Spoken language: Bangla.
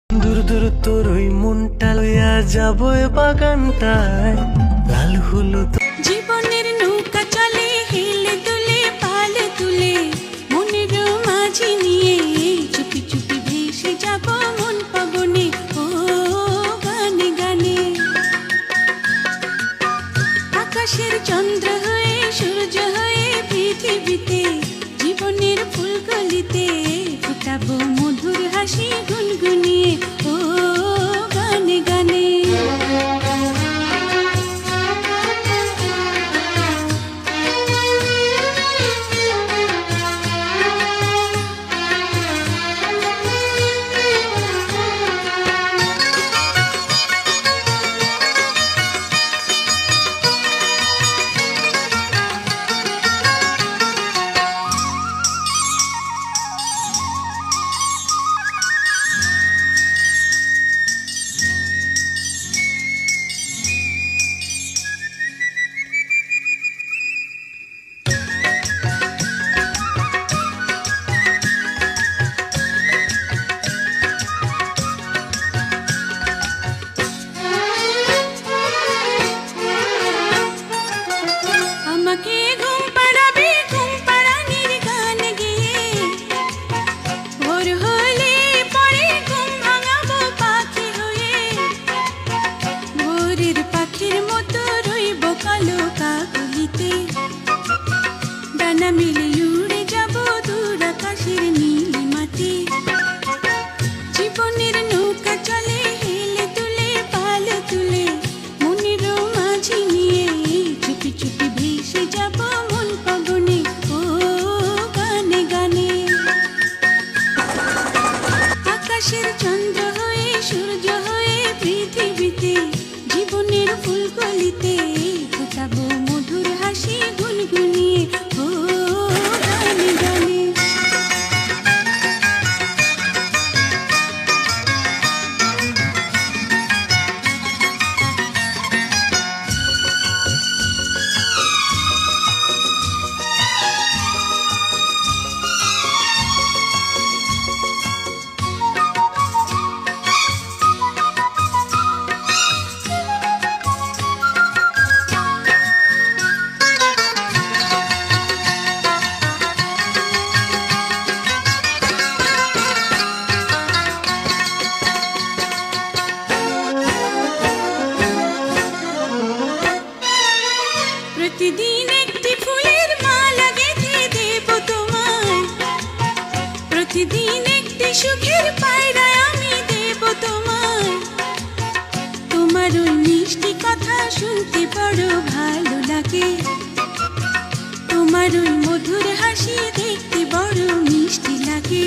দূর দূর তোর ওই মনটা লইয়া যাবো বাগানটায় লাল হলুদ জীবনের নৌকা চলে হেলে দুলে পালে তুলে মনের মাঝি নিয়ে চুপি চুপি ভেসে যাব মন পাবনে ও গানে গানে আকাশের চন্দ্র হয়ে সূর্য হয়ে পৃথিবীতে জীবনের ফুলকলিতে ফুটাবো মধুর হাসি গুনগুনিয়ে ও গানে গানে আমাকে ঘুম পাড়াবে ঘুম পাড়ানির গান গেয়ে ভোর হলে পরে ঘুম ভাঙাবো পাখি হয়ে ভোরের পাখির মতো রইব কালো কাকলিতে ডানা মেলে উড়ে যাব দূর আকাশের নীলিমাতে জীবনের নৌকা চলে হেলে তুলে পালে তুলে মনের মাঝি নিয়ে চুপি চুপি ভেসে যাব মন পাবনে ও গানে গানে আকাশের চন্দ্র হয়ে সূর্য হয়ে পৃথিবীতে জীবনের ফুলকলিতে ফোটাবো মধুর হাসি গুনগুনিয়ে ও গানে গানে প্রতিদিন একটি ফুলের মালা গেঁথে দেব তোমায় প্রতিদিন একটি সুখের পায়রা আমি দেব তোমায় তোমার ওই মিষ্টি কথা শুনতে বড় ভালো লাগে তোমার ওই মধুর হাসি দেখতে বড় মিষ্টি লাগে